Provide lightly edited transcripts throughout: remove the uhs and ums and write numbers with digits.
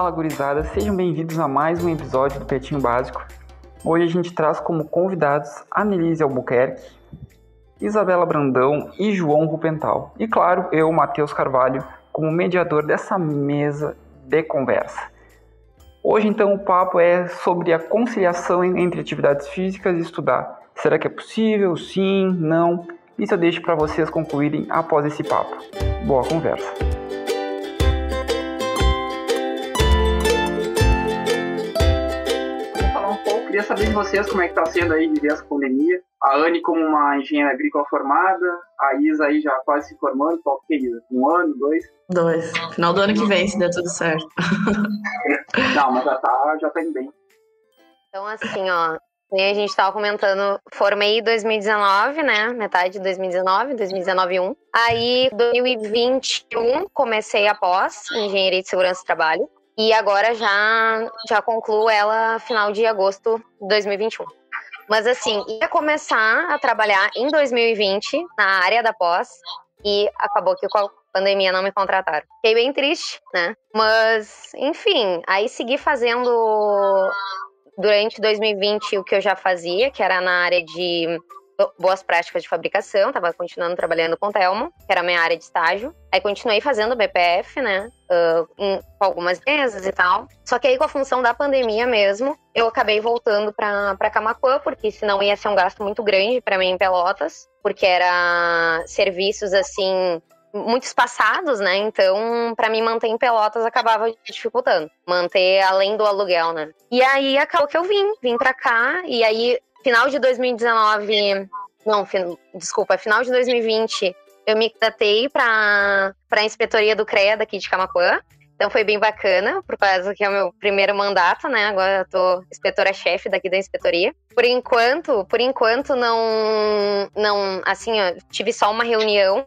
Fala, gurizada, sejam bem-vindos a mais um episódio do Pretinho Básico. Hoje a gente traz como convidados Anelise Albuquerque, Isabela Brandão e João Rupental. E claro, eu, Matheus Carvalho, como mediador dessa mesa de conversa. Hoje, então, o papo é sobre a conciliação entre atividades físicas e estudar. Será que é possível? Sim? Não? Isso eu deixo para vocês concluírem após esse papo. Boa conversa. Queria saber de vocês como é que está sendo aí viver essa pandemia. A Anne como uma engenheira agrícola formada, a Isa aí já quase se formando, qual que é, Isa? 1 ano, 2? 2. Final do ano que vem, se der tudo certo. Não, mas já tá indo bem. Então, assim, ó, a gente tava comentando, formei em 2019, né? Metade de 2019 1. Aí, 2021, comecei a pós, Engenharia de Segurança do Trabalho. E agora já concluo ela final de agosto de 2021. Mas assim, ia começar a trabalhar em 2020 na área da pós e acabou que com a pandemia não me contrataram. Fiquei bem triste, né? Mas, enfim, aí segui fazendo durante 2020 o que eu já fazia, que era na área de boas práticas de fabricação, tava continuando trabalhando com Telmo, que era a minha área de estágio. Aí continuei fazendo BPF, né, com algumas mesas e tal. Só que aí com a função da pandemia mesmo, eu acabei voltando pra Camaquã, porque senão ia ser um gasto muito grande pra mim em Pelotas, porque era serviços, assim, muito espaçados, né, então pra mim manter em Pelotas acabava dificultando, manter além do aluguel, né. E aí acabou que eu vim pra cá, e aí final de 2019, final de 2020, eu me candidatei para a inspetoria do CREA daqui de Camaquã. Então foi bem bacana, por causa que é o meu primeiro mandato, né? Agora eu tô inspetora-chefe daqui da inspetoria. Por enquanto não, assim, ó, tive só uma reunião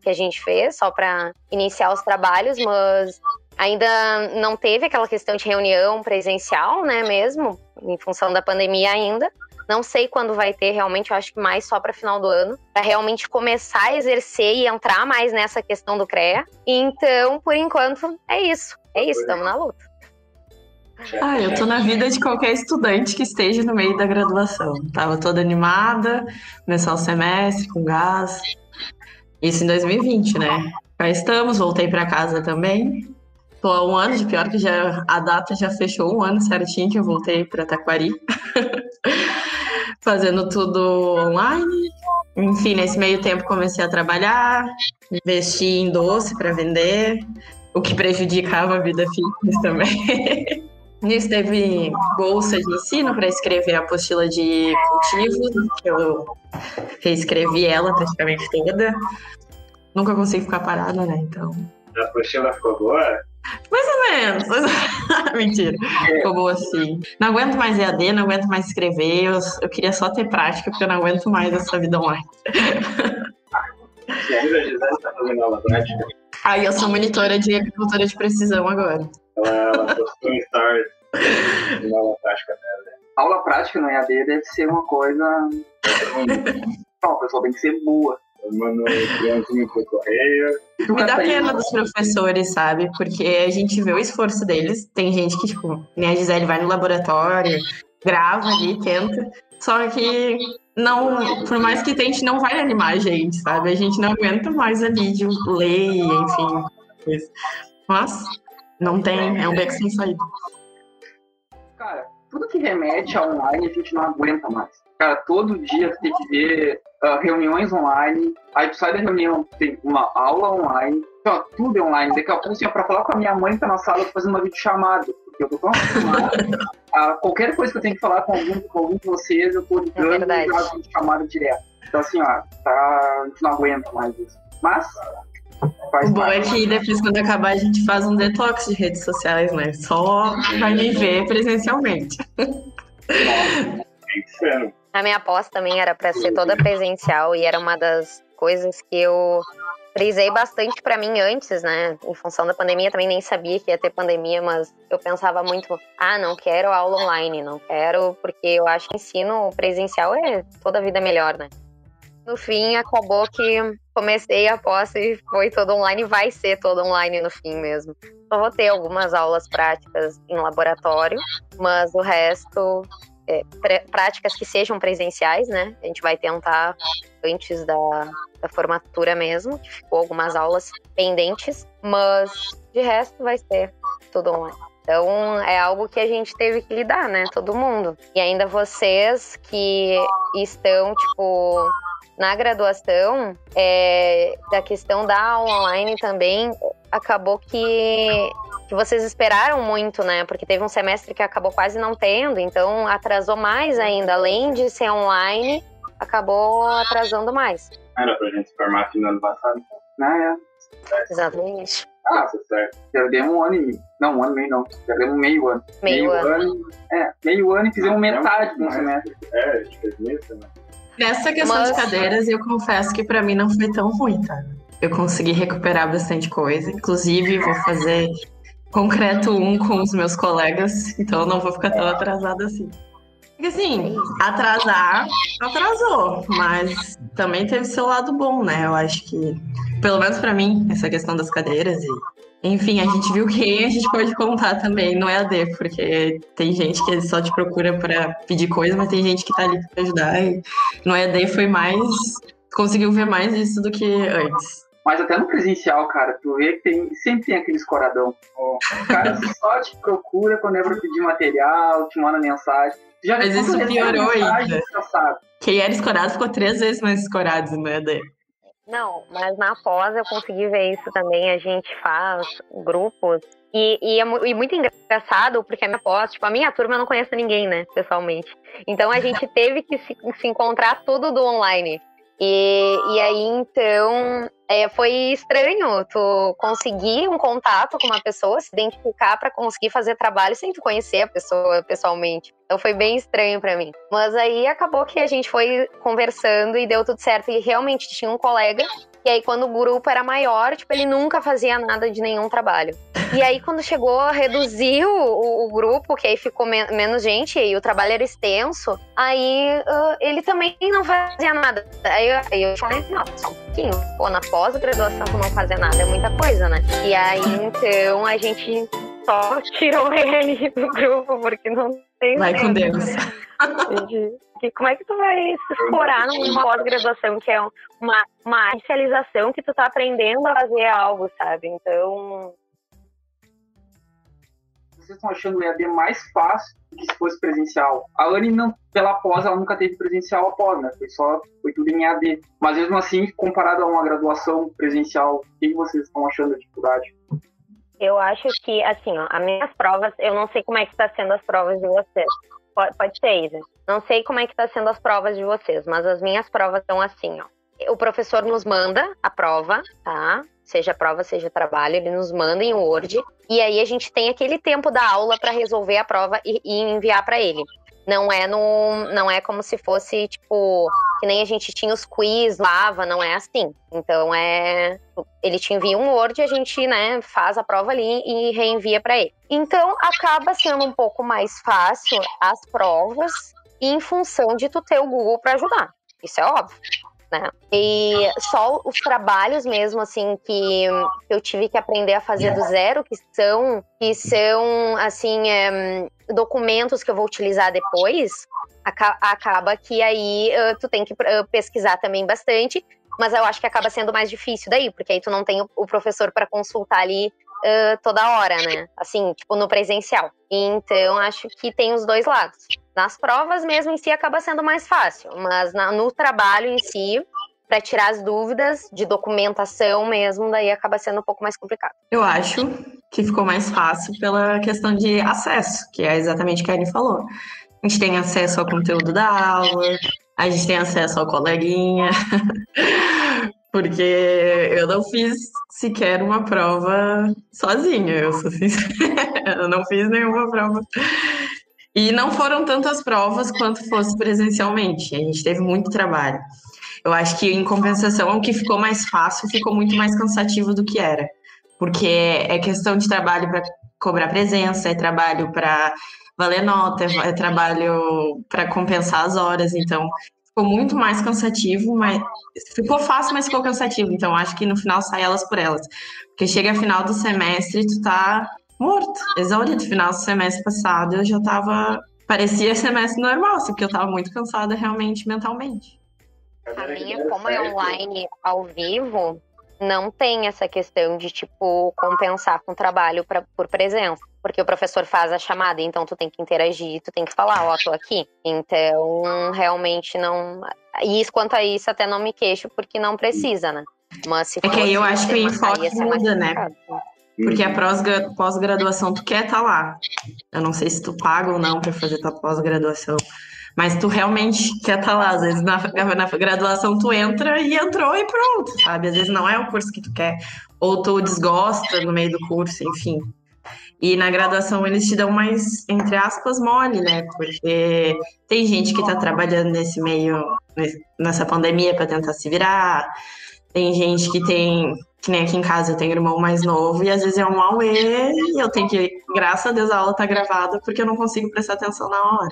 que a gente fez, só para iniciar os trabalhos, mas ainda não teve aquela questão de reunião presencial, né, mesmo, em função da pandemia ainda. Não sei quando vai ter, realmente, eu acho que mais só para final do ano, para realmente começar a exercer e entrar mais nessa questão do CREA. Então, por enquanto, é isso, estamos na luta. Eu tô na vida de qualquer estudante que esteja no meio da graduação. Tava toda animada, começar o semestre com gás. Isso em 2020, né? Já estamos, voltei para casa também. Tô há 1 ano, de pior que a data já fechou 1 ano certinho que eu voltei para Taquari. Fazendo tudo online. Enfim, nesse meio tempo comecei a trabalhar, investi em doce para vender, o que prejudicava a vida fitness também. Nisso teve bolsa de ensino para escrever a apostila de cultivo, que eu reescrevi ela praticamente toda. Nunca consigo ficar parada, né? Então. A apostila ficou boa? Mais ou menos. Mentira. Ficou boa assim. Não aguento mais EAD, não aguento mais escrever. Eu queria só ter prática, porque eu não aguento mais essa vida online. E ainda a Gisele tá fazendo aula prática? Eu sou monitora de agricultura de precisão agora. Ela postou um stories na aula prática dela. Aula prática no EAD deve ser uma coisa... Não, o pessoal tem que ser boa. Mano, criancinha pro correio. Me dá pena dos professores, sabe? Porque a gente vê o esforço deles. Tem gente que, tipo, nem a Gisele vai no laboratório, grava ali, tenta. Só que não, por mais que tente, não vai animar a gente, sabe? A gente não aguenta mais ali de ler, enfim. Mas não tem, é um beco sem saída. Cara, tudo que remete a online a gente não aguenta mais. Cara, todo dia você tem que ver reuniões online, aí tu sai da reunião, tem uma aula online, então, tudo é online. Daqui a pouco, assim, pra falar com a minha mãe que tá na sala fazendo uma videochamada, porque eu tô tão acostumado a qualquer coisa que eu tenho que falar com algum de vocês, eu tô ligando e gravo videochamada direto. Então, assim, ó, a gente não aguenta mais isso. Mas... O bom é que depois, quando acabar, a gente faz um detox de redes sociais, né? Só vai me ver presencialmente. Tem que ser. A minha pós também era para ser toda presencial e era uma das coisas que eu frisei bastante para mim antes, né? Em função da pandemia, também nem sabia que ia ter pandemia, mas eu pensava muito, não quero aula online, não quero, porque eu acho que ensino presencial é toda a vida melhor, né? No fim, acabou que comecei a pós e foi todo online, vai ser todo online no fim mesmo. Só vou ter algumas aulas práticas em laboratório, mas o resto, práticas que sejam presenciais, né? A gente vai tentar antes da formatura mesmo, que ficou algumas aulas pendentes, mas de resto vai ser tudo online. Então, é algo que a gente teve que lidar, né? Todo mundo. E ainda vocês que estão, tipo, na graduação, da questão da aula online também, acabou que vocês esperaram muito, né? Porque teve um semestre que acabou quase não tendo, então atrasou mais ainda. Além de ser online, acabou atrasando mais. Era pra gente se formar aqui no ano passado. Exatamente. Ah, tá certo. Perdemos um ano e meio. Não, um ano e meio não. Perdemos meio ano. Meio ano. Meio ano e fizemos metade do semestre. A gente fez meio semestre. Nessa questão de cadeiras, eu confesso que pra mim não foi tão ruim, tá? Eu consegui recuperar bastante coisa. Inclusive, vou fazer concreto 1 com os meus colegas, então eu não vou ficar tão atrasada assim. Porque assim, atrasou, mas também teve seu lado bom, né? Eu acho que, pelo menos pra mim, essa questão das cadeiras enfim, a gente viu quem a gente pode contar também no EAD, porque tem gente que só te procura pra pedir coisa, mas tem gente que tá ali pra ajudar. E no EAD foi mais... Conseguiu ver mais isso do que antes. Mas até no presencial, cara, tu vê que sempre tem aquele escoradão. O cara só te procura quando é pra pedir material, te manda mensagem. Mas isso piorou ainda. Quem era escorado ficou 3 vezes mais escorado no EAD. Não, mas na pós eu consegui ver isso também. A gente faz grupos e é muito engraçado, porque a minha pós, tipo, a minha turma eu não conheço ninguém, né, pessoalmente. Então a gente teve que se encontrar tudo do online. E aí, então, foi estranho tu conseguir um contato com uma pessoa, se identificar para conseguir fazer trabalho sem tu conhecer a pessoa pessoalmente. Então foi bem estranho para mim. Mas aí acabou que a gente foi conversando e deu tudo certo. E realmente tinha um colega, e aí quando o grupo era maior, tipo, ele nunca fazia nada de nenhum trabalho. E aí quando chegou a reduzir o grupo, que aí ficou menos gente, e o trabalho era extenso, aí ele também não fazia nada. Aí eu falei, não, só um pouquinho. Pô, na pós-graduação tu não fazer nada é muita coisa, né? E aí então a gente só tirou ele do grupo, porque não tem... Vai com Deus. Como é que tu vai se escorar numa pós-graduação que é uma especialização que tu tá aprendendo a fazer algo, sabe? Então... Vocês estão achando o EAD mais fácil do que se fosse presencial. A Anne, pela pós, ela nunca teve presencial após, né? Foi tudo em EAD. Mas mesmo assim, comparado a uma graduação presencial, o que vocês estão achando da dificuldade? Eu acho que, assim, ó, as minhas provas, eu não sei como é que está sendo as provas de vocês. Pode ser, Isa. Não sei como é que está sendo as provas de vocês, mas as minhas provas estão assim, ó. O professor nos manda a prova, tá? Seja prova, seja trabalho, ele nos manda em Word. E aí a gente tem aquele tempo da aula para resolver a prova e enviar para ele. Não é como se fosse, tipo, que nem a gente tinha os quiz, lava, não é assim. Então ele te envia um Word e a gente, né, faz a prova ali e reenvia para ele. Então acaba sendo um pouco mais fácil as provas em função de tu ter o Google para ajudar. Isso é óbvio. Né? E só os trabalhos mesmo, assim, que eu tive que aprender a fazer do zero, que são assim, documentos que eu vou utilizar depois, acaba que aí tu tem que pesquisar também bastante, mas eu acho que acaba sendo mais difícil daí, porque aí tu não tem o professor para consultar ali toda hora, né? Assim, tipo, no presencial. Então, acho que tem os dois lados. Nas provas mesmo em si acaba sendo mais fácil, mas no trabalho em si, para tirar as dúvidas de documentação mesmo, daí acaba sendo um pouco mais complicado. Eu acho que ficou mais fácil pela questão de acesso, que é exatamente o que a Anne falou. A gente tem acesso ao conteúdo da aula, a gente tem acesso ao coleguinha, porque eu não fiz sequer uma prova sozinha, eu sou sincera, eu não fiz nenhuma prova. E não foram tantas provas quanto fosse presencialmente, a gente teve muito trabalho. Eu acho que, em compensação, o que ficou mais fácil ficou muito mais cansativo do que era, porque é questão de trabalho para cobrar presença, é trabalho para valer nota, é trabalho para compensar as horas, então ficou muito mais cansativo, mas ficou fácil, mas ficou cansativo. Então, acho que no final sai elas por elas. Porque chega a final do semestre, tu tá morto, exaurido. Final do semestre passado, eu já tava... Parecia semestre normal, só que eu tava muito cansada realmente, mentalmente. A minha, como é online ao vivo, não tem essa questão de, tipo, compensar com trabalho por presença. Porque o professor faz a chamada, então tu tem que interagir, tu tem que falar, ó, tô aqui. Então, realmente não... E quanto a isso, até não me queixo, porque não precisa, né? Mas se É que aí eu acho que o enfoque muda, né? Porque a pós-graduação, tu quer estar lá. Eu não sei se tu paga ou não pra fazer tua pós-graduação. Mas tu realmente quer estar lá. Às vezes na graduação tu entra e entrou e pronto, sabe? Às vezes não é o curso que tu quer. Ou tu desgosta no meio do curso, enfim. E na graduação eles te dão mais, entre aspas, mole, né? Porque tem gente que tá trabalhando nesse meio, nessa pandemia pra tentar se virar. Tem gente que tem... Que nem aqui em casa eu tenho irmão mais novo e às vezes é um auê e eu tenho que, graças a Deus, a aula tá gravada porque eu não consigo prestar atenção na hora.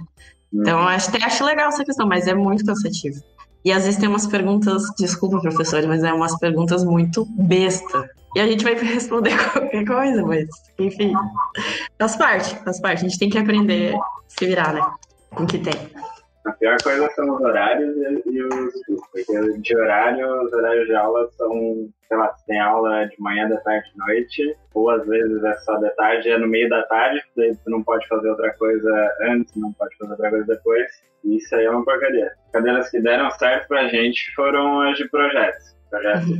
Então, eu acho legal essa questão, mas é muito cansativo. E às vezes tem umas perguntas, desculpa, professor, mas é umas perguntas muito besta. E a gente vai responder qualquer coisa, mas, enfim, faz parte. A gente tem que aprender a se virar, né? Com o que tem. A pior coisa são os horários e os grupos, porque de horário, os horários de aula são, sei lá, se tem aula de manhã, da tarde, de noite, ou às vezes é só de tarde, é no meio da tarde, daí tu não pode fazer outra coisa antes, não pode fazer outra coisa depois, e isso aí é uma porcaria. Cadeiras que deram certo pra gente foram as de projetos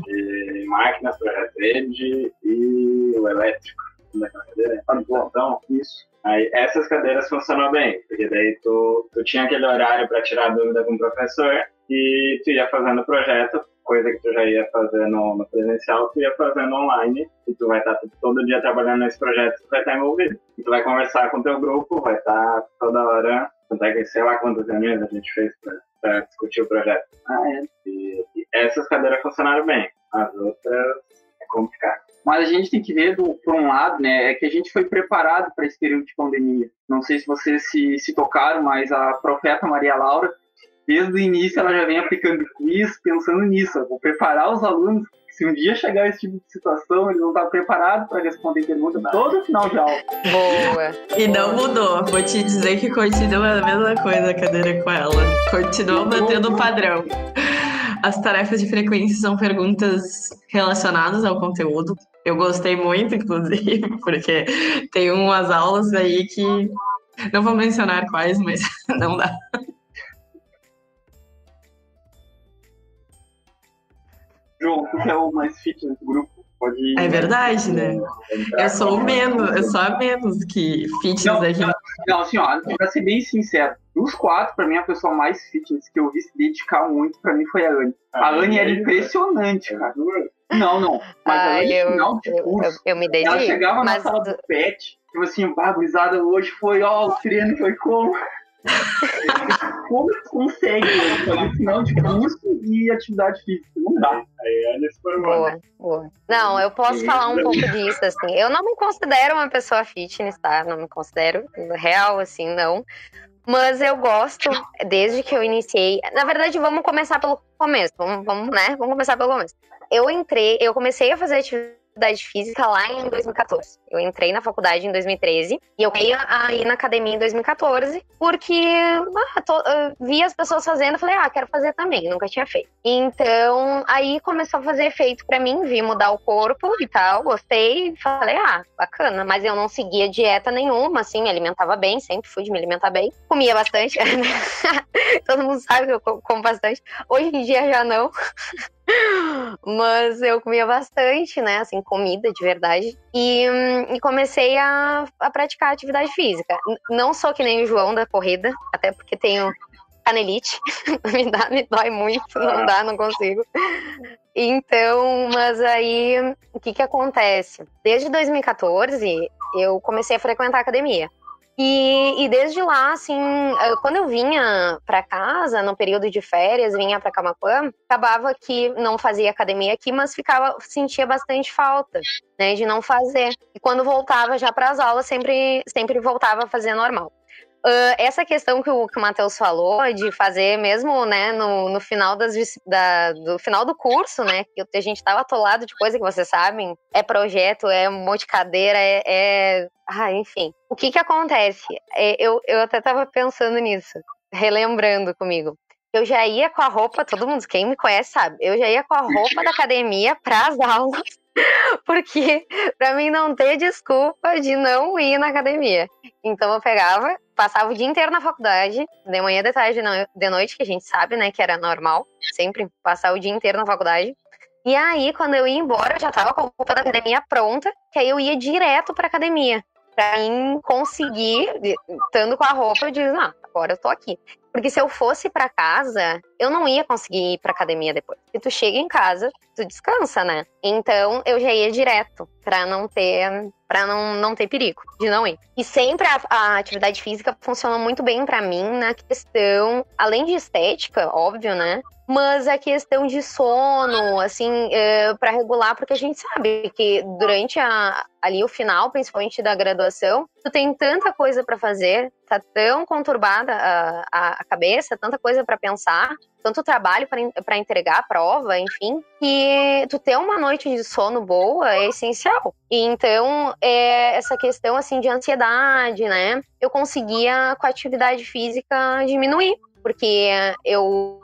de máquinas, projeto rede e o elétrico, daquela cadeira, então, isso. Aí, essas cadeiras funcionam bem, porque daí tu tinha aquele horário para tirar dúvida com o professor e tu ia fazendo o projeto, coisa que tu já ia fazer no presencial, tu ia fazendo online e tu vai estar todo dia trabalhando nesse projeto, tu vai estar envolvido. E tu vai conversar com o teu grupo, vai estar toda hora, até que sei lá quantas reuniões a gente fez para discutir o projeto. E essas cadeiras funcionaram bem, as outras é complicado. Mas a gente tem que ver, por um lado, né, é que a gente foi preparado para esse período de pandemia. Não sei se vocês se tocaram, mas a profeta Maria Laura, desde o início, ela já vem aplicando quiz, pensando nisso. Eu vou preparar os alunos, se um dia chegar esse tipo de situação, eles vão estar preparados para responder perguntas todo o final de aula. Boa. E não mudou. Vou te dizer que continua a mesma coisa a cadeira com ela. Continua mantendo o padrão. As tarefas de frequência são perguntas relacionadas ao conteúdo. Eu gostei muito, inclusive, porque tem umas aulas aí que... Não vou mencionar quais, mas não dá. João, tu que é o mais fitness do grupo, pode ir. É verdade, né? Eu sou a menos que fitness aqui. Não, assim, ó, pra ser bem sincero, dos 4, pra mim, a pessoa mais fitness que eu vi se dedicar muito, pra mim, foi a Anne. A Anne era impressionante, cara. Não. Mas a Anne, no final de curso, eu me dedico. Ela chegava na sala do PET, tipo assim, gurizada, hoje foi, o treino foi como? Como tu consegue fazer final de curso e atividade física? Não dá. Aí eles foram boa. Não, eu posso falar um pouco disso, assim. Eu não me considero uma pessoa fitness, tá? Não me considero real, assim, não. Mas eu gosto, desde que eu iniciei... Na verdade, vamos começar pelo começo. Vamos, né? Vamos começar pelo começo. Eu comecei a fazer atividade física lá em 2014. Eu entrei na faculdade em 2013 e eu ia ir na academia em 2014 porque vi as pessoas fazendo, falei, quero fazer também, nunca tinha feito. Então, aí começou a fazer efeito pra mim, vi mudar o corpo e tal, gostei, falei, bacana, mas eu não seguia dieta nenhuma, assim, me alimentava bem, sempre fui de me alimentar bem, comia bastante, todo mundo sabe que eu como bastante, hoje em dia já não. Mas eu comia bastante, né, assim, comida de verdade, e comecei a praticar atividade física. Não sou que nem o João da corrida, até porque tenho canelite, me dói muito, não consigo. Então, mas aí, o que acontece? Desde 2014, eu comecei a frequentar a academia. E desde lá, assim, quando eu vinha pra casa, no período de férias, vinha pra Camaquã, acabava que não fazia academia aqui, mas sentia bastante falta, né, de não fazer. E quando voltava já pras aulas, sempre voltava a fazer normal. essa questão que o Matheus falou, de fazer mesmo, né, no final do final do curso, né, que a gente tava atolado de coisa que vocês sabem, é projeto, é um monte de cadeira, enfim. O que acontece? Eu até tava pensando nisso, relembrando comigo. Eu já ia com a roupa, todo mundo, quem me conhece sabe, eu já ia com a roupa da academia para as aulas, porque para mim não ter desculpa de não ir na academia. Então eu pegava, passava o dia inteiro na faculdade, de manhã, de tarde, de noite, que a gente sabe, né, que era normal, sempre passar o dia inteiro na faculdade. E aí, quando eu ia embora, eu já tava com a roupa da academia pronta, que aí eu ia direto pra academia. Pra mim conseguir, estando com a roupa, eu digo, não, agora eu tô aqui. Porque se eu fosse pra casa, eu não ia conseguir ir pra academia depois. Se tu chega em casa, tu descansa, né? Então, eu já ia direto, pra não ter perigo de não ir. E sempre a atividade física funcionou muito bem pra mim na questão, além de estética, óbvio, né? Mas a questão de sono, assim, para regular, porque a gente sabe que durante ali o final, principalmente da graduação, tu tem tanta coisa para fazer, tá tão conturbada a cabeça, tanta coisa para pensar, tanto trabalho para entregar a prova, enfim, que tu ter uma noite de sono boa é essencial. E então, essa questão, assim, de ansiedade, né, eu conseguia, com a atividade física, diminuir, porque eu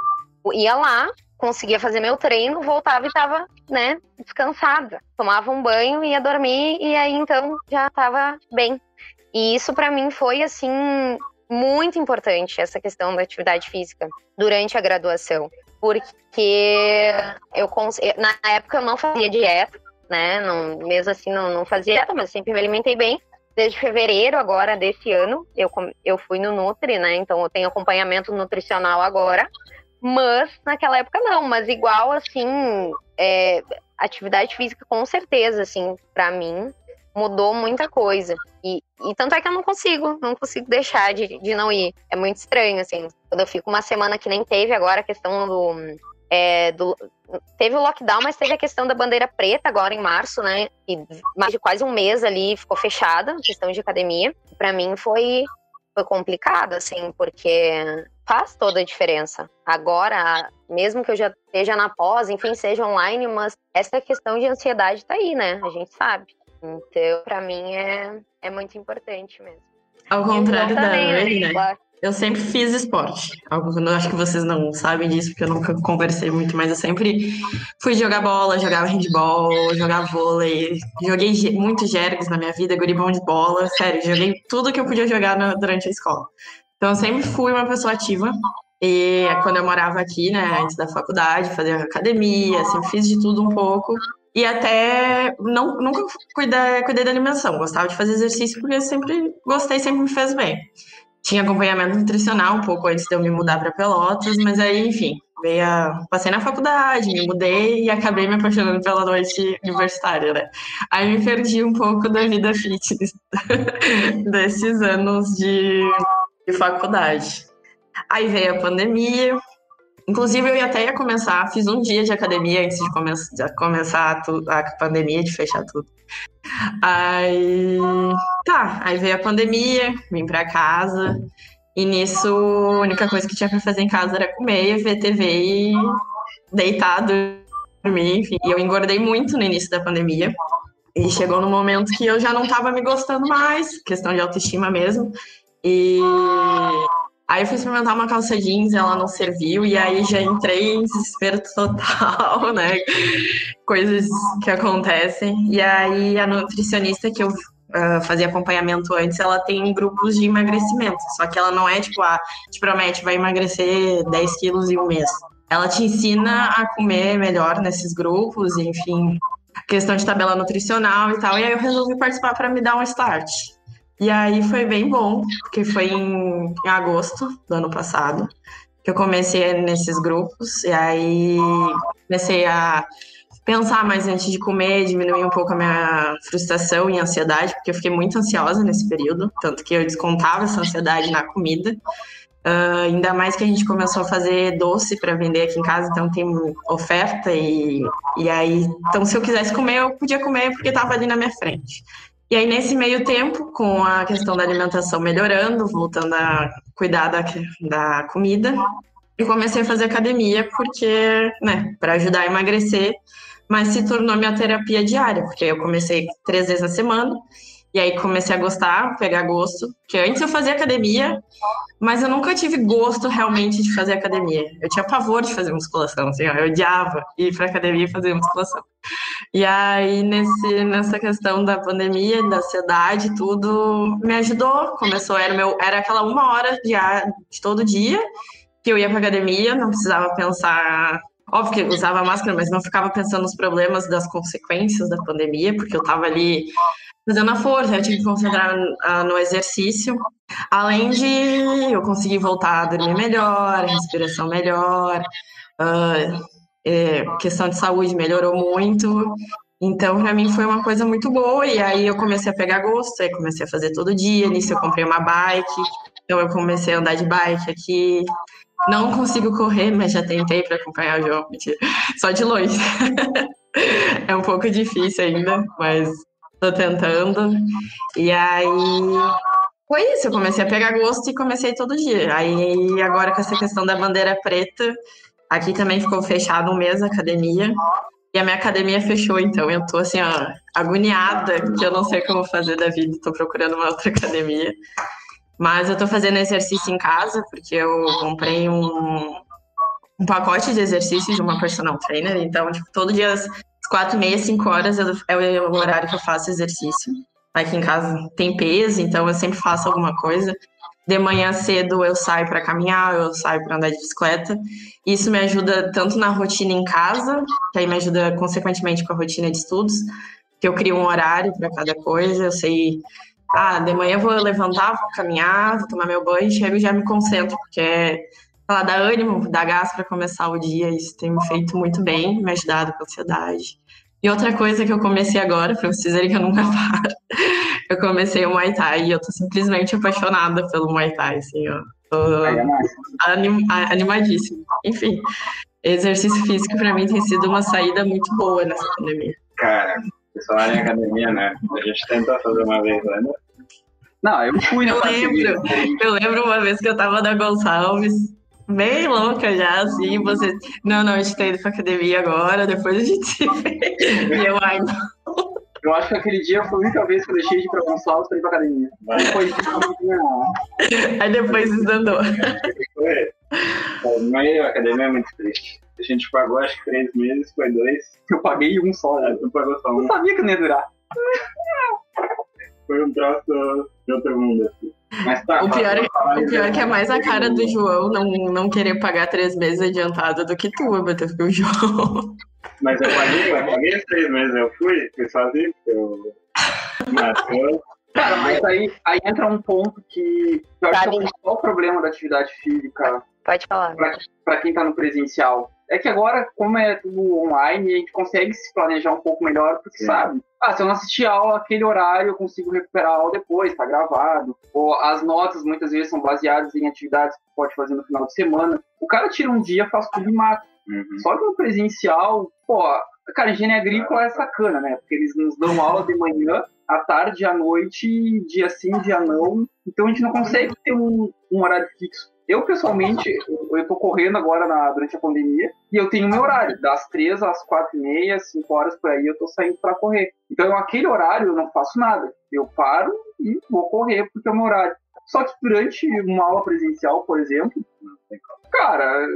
ia lá, conseguia fazer meu treino, voltava e tava, né, descansada. Tomava um banho, ia dormir e aí então já tava bem. E isso pra mim foi, assim, muito importante, essa questão da atividade física durante a graduação. Porque na época eu não fazia dieta, né, mesmo assim não fazia dieta, mas sempre me alimentei bem. Desde fevereiro agora desse ano, eu fui no Nutri, né, então eu tenho acompanhamento nutricional agora. Mas naquela época não, mas igual, assim, atividade física com certeza, assim, pra mim, mudou muita coisa. E tanto é que eu não consigo deixar de não ir. É muito estranho, assim, quando eu fico uma semana que nem teve agora a questão teve o lockdown, mas teve a questão da bandeira preta agora em março, né, e mais de quase um mês ali ficou fechada, questão de academia. Pra mim foi complicado, assim, porque faz toda a diferença. Agora, mesmo que eu já esteja na pós, enfim, seja online, mas essa questão de ansiedade tá aí, né? A gente sabe. Então, pra mim, é muito importante mesmo. Ao contrário da Anne, né? Claro. Eu sempre fiz esporte. Eu acho que vocês não sabem disso, porque eu nunca conversei muito, mas eu sempre fui jogar bola, jogava handball, jogava vôlei. Joguei muito jergs na minha vida, guribão de bola. Sério, joguei tudo que eu podia jogar durante a escola. Então, eu sempre fui uma pessoa ativa. E quando eu morava aqui, né, antes da faculdade, fazia academia, sempre fiz de tudo um pouco. E até nunca cuidei da alimentação. Gostava de fazer exercício porque eu sempre gostei, sempre me fez bem. Tinha acompanhamento nutricional um pouco antes de eu me mudar para Pelotas, mas aí, enfim, passei na faculdade, me mudei e acabei me apaixonando pela noite universitária, né? Aí me perdi um pouco da vida fitness desses anos de faculdade. Aí veio a pandemia. Inclusive, eu até ia começar, fiz um dia de academia antes de começar a pandemia, de fechar tudo. Aí veio a pandemia, vim pra casa, e nisso a única coisa que tinha pra fazer em casa era comer, ver TV e deitar, dormir, enfim. E eu engordei muito no início da pandemia, e chegou no momento que eu já não tava me gostando mais, questão de autoestima mesmo, e aí eu fui experimentar uma calça jeans, ela não serviu, e aí já entrei em desespero total, né? Coisas que acontecem. E aí a nutricionista que eu fazia acompanhamento antes, ela tem grupos de emagrecimento. Só que ela não é tipo, te promete, vai emagrecer 10 quilos em um mês. Ela te ensina a comer melhor nesses grupos, enfim, questão de tabela nutricional e tal. E aí eu resolvi participar para me dar um start. E aí foi bem bom, porque foi em agosto do ano passado que eu comecei nesses grupos. E aí comecei a pensar mais antes de comer, diminuir um pouco a minha frustração e ansiedade, porque eu fiquei muito ansiosa nesse período, tanto que eu descontava essa ansiedade na comida. Ainda mais que a gente começou a fazer doce para vender aqui em casa, então tem oferta e aí, então se eu quisesse comer, eu podia comer porque estava ali na minha frente. E aí, nesse meio tempo, com a questão da alimentação melhorando, voltando a cuidar da comida, eu comecei a fazer academia porque, né, para ajudar a emagrecer, mas se tornou minha terapia diária, porque eu comecei 3 vezes na semana, e aí comecei a gostar, pegar gosto, porque antes eu fazia academia, mas eu nunca tive gosto realmente de fazer academia. Eu tinha pavor de fazer musculação, assim, ó, eu odiava ir pra academia e fazer musculação. E aí, nessa questão da pandemia, da ansiedade, tudo me ajudou. Era aquela 1 hora de todo dia que eu ia pra academia, não precisava pensar. Óbvio que eu usava máscara, mas não ficava pensando nos problemas das consequências da pandemia, porque eu tava ali fazendo a força, eu tinha que concentrar no exercício. Além de eu conseguir voltar a dormir melhor, respiração melhor, questão de saúde melhorou muito. Então, para mim foi uma coisa muito boa. E aí eu comecei a pegar gosto, aí comecei a fazer todo dia. Nisso eu comprei uma bike, então eu comecei a andar de bike aqui. Não consigo correr, mas já tentei para acompanhar o jogo, mentira. Só de longe. É um pouco difícil ainda, mas tô tentando. E aí foi isso, eu comecei a pegar gosto e comecei todo dia. Aí agora com essa questão da bandeira preta, aqui também ficou fechado 1 mês a academia. E a minha academia fechou, então eu tô assim, ó, agoniada, que eu não sei o que eu vou fazer da vida, tô procurando uma outra academia. Mas eu tô fazendo exercício em casa, porque eu comprei um pacote de exercícios de uma personal trainer, então, tipo, todo dia às 4h30, 5 horas é o horário que eu faço exercício. Aqui em casa tem peso, então eu sempre faço alguma coisa. De manhã cedo eu saio para caminhar, eu saio para andar de bicicleta. Isso me ajuda tanto na rotina em casa, que aí me ajuda consequentemente com a rotina de estudos, que eu crio um horário para cada coisa. Eu sei, de manhã eu vou levantar, vou caminhar, vou tomar meu banho, chego e já me concentro, porque dá ânimo, dá gás para começar o dia. Isso tem me feito muito bem, me ajudado com a ansiedade. E outra coisa que eu comecei agora, para vocês verem que eu nunca paro, eu comecei o Muay Thai e eu tô simplesmente apaixonada pelo Muay Thai, assim, ó. Tô animadíssima. Enfim, exercício físico para mim tem sido uma saída muito boa nessa pandemia. Cara, pessoal em academia, né? A gente tentou fazer uma vez, né? Não, eu fui na pandemia. Eu lembro uma vez que eu tava na Gonçalves, bem louca já, assim, você... Não, a gente tá indo pra academia agora, depois a gente se vê. E eu, não. Eu acho que aquele dia foi a única vez que eu deixei de ir pra Gonçalves pra ir pra academia. Depois Aí depois desandou. Mas a academia é muito triste. A gente pagou acho que 3 meses, foi 2. Eu paguei um só, né? Tu pagou só um. Eu sabia que não ia durar. Foi um troço de outro mundo, assim. Mas tá, o pior é que é mais a cara do João não querer pagar 3 meses adiantado do que tu, porque o João... Mas eu paguei os 3 meses, eu fui sozinho, Cara, mas aí entra um ponto que eu acho que é o principal problema da atividade física. Pode falar. Pra quem tá no presencial. É que agora, como é tudo online, a gente consegue se planejar um pouco melhor, porque sabe, se eu não assistir a aula aquele horário, eu consigo recuperar a aula depois, tá gravado. Ou as notas muitas vezes são baseadas em atividades que pode fazer no final de semana. O cara tira um dia, faz tudo e mata. Só que no presencial, cara, engenharia agrícola é sacana, né? Porque eles nos dão aula de manhã, à tarde, à noite, dia sim, dia não. Então a gente não consegue ter um horário fixo. Eu, pessoalmente, eu tô correndo agora durante a pandemia e eu tenho meu horário. Das 3 às 4h30, 5 horas por aí, eu tô saindo pra correr. Então, aquele horário eu não faço nada. Eu paro e vou correr porque é o meu horário. Só que durante uma aula presencial, por exemplo, cara,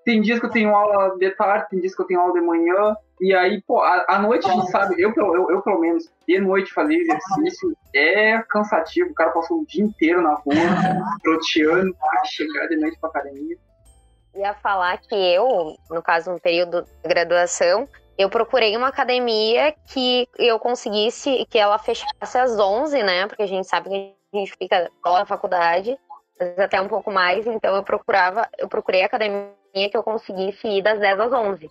tem dias que eu tenho aula de tarde, tem dias que eu tenho aula de manhã. E aí, à noite, a gente sabe, eu pelo menos, de noite fazer exercício é cansativo. O cara passou o dia inteiro na rua, troteando, pra chegar de noite pra academia. Ia falar que eu, no caso, no período de graduação, eu procurei uma academia que eu conseguisse, que ela fechasse às 11, né? Porque a gente sabe que a gente fica só na faculdade, às vezes até um pouco mais, então eu procurei a academia que eu conseguisse ir das 10 às 11,